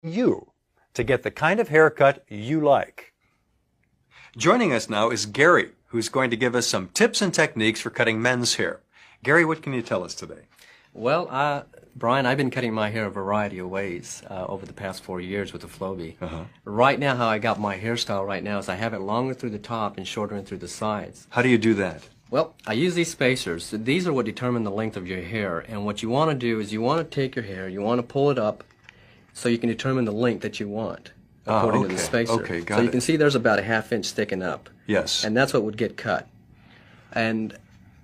you to get the kind of haircut you like. Joining us now is Gary, who's going to give us some tips and techniques for cutting men's hair. Gary, what can you tell us today? Well, Brian, I've been cutting my hair a variety of ways over the past 4 years with the Flowbee. Right now, how I got my hairstyle right now is I have it longer through the top and shorter in through the sides. How do you do that? Well, I use these spacers. These are what determine the length of your hair. And what you want to do is you want to take your hair, you want to pull it up so you can determine the length that you want according to the spacer. Okay, got so it. you can see there's about a ½ inch sticking up. Yes. And that's what would get cut. And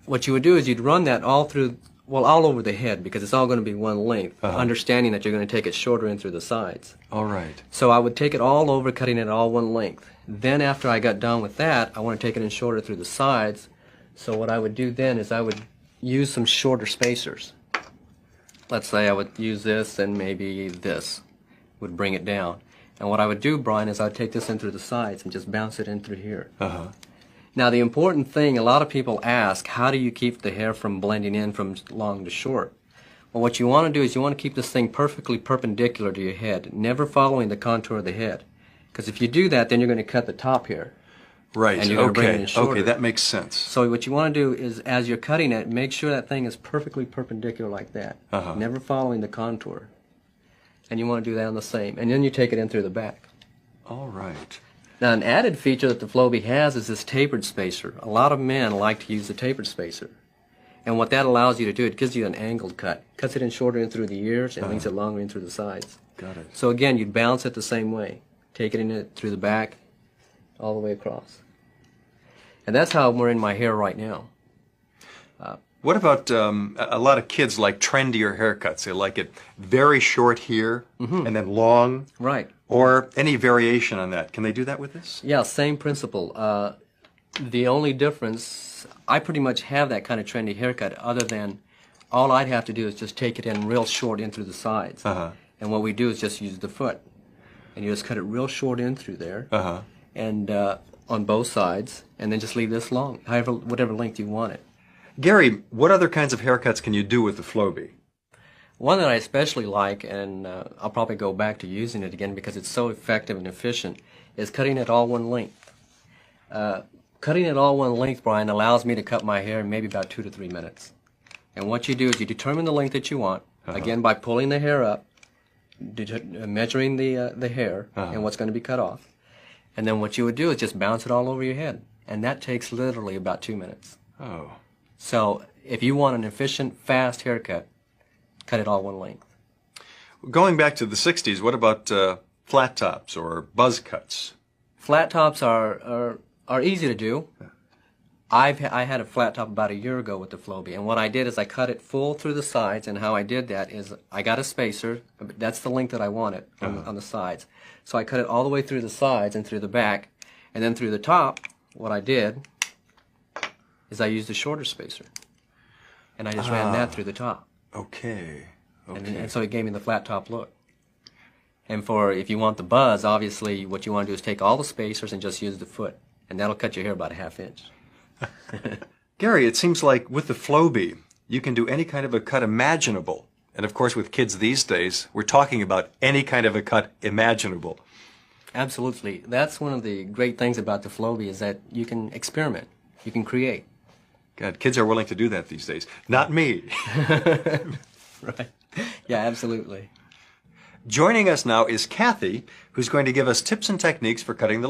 what you would do is you'd run that all through, well, all over the head because it's all going to be one length, understanding that you're going to take it shorter in through the sides. All right. So I would take it all over, cutting it all one length. Then after I got done with that, I want to take it in shorter through the sides. So what I would do then is I would use some shorter spacers. Let's say I would use this and maybe this would bring it down. And what I would do, Brian, is I would take this in through the sides and just bounce it in through here. Now the important thing, a lot of people ask, how do you keep the hair from blending in from long to short? Well, what you want to do is you want to keep this thing perfectly perpendicular to your head, never following the contour of the head. Because if you do that, then you're going to cut the top here. Right, and you're going to bring it in shorter. Okay, that makes sense. So what you want to do is, as you're cutting it, make sure that thing is perfectly perpendicular like that, never following the contour. And you want to do that on the same. And then you take it in through the back. All right. Now, an added feature that the Flowbee has is this tapered spacer. A lot of men like to use the tapered spacer. And what that allows you to do, it gives you an angled cut. Cuts it in shorter in through the ears and leaves it longer in through the sides. Got it. So again, you'd balance it the same way. Take it in through the back, all the way across. And that's how we're in my hair right now. What about a lot of kids like trendier haircuts? They like it very short here and then long. Right. Or any variation on that. Can they do that with this? Yeah, same principle. The only difference, I pretty much have that kind of trendy haircut other than all I'd have to do is just take it in real short in through the sides. And what we do is just use the foot. And you just cut it real short in through there. And on both sides, and then just leave this long, however, whatever length you want it. Gary, what other kinds of haircuts can you do with the Flowbee? One that I especially like, and I'll probably go back to using it again because it's so effective and efficient, is cutting it all one length. Cutting it all one length, Brian, allows me to cut my hair in maybe about 2 to 3 minutes. And what you do is you determine the length that you want, again by pulling the hair up, measuring the hair and what's going to be cut off. And then what you would do is just bounce it all over your head. And that takes literally about 2 minutes. Oh. So if you want an efficient, fast haircut, cut it all one length. Going back to the 60s, what about flat tops or buzz cuts? Flat tops are easy to do. I had a flat top about a year ago with the Flowbee, and what I did is I cut it full through the sides, and how I did that is I got a spacer. That's the length that I wanted on the sides. So I cut it all the way through the sides and through the back, and then through the top, what I did is I used a shorter spacer, and I just ran that through the top. Okay. And so it gave me the flat top look. And if you want the buzz, obviously what you want to do is take all the spacers and just use the foot, and that'll cut your hair about a ½ inch. Gary, it seems like with the Flowbee, you can do any kind of a cut imaginable. And of course, with kids these days, we're talking about any kind of a cut imaginable. Absolutely. That's one of the great things about the Flowbee is that you can experiment. You can create. God, kids are willing to do that these days. Not me. Right. Yeah, absolutely. Joining us now is Kathy, who's going to give us tips and techniques for cutting the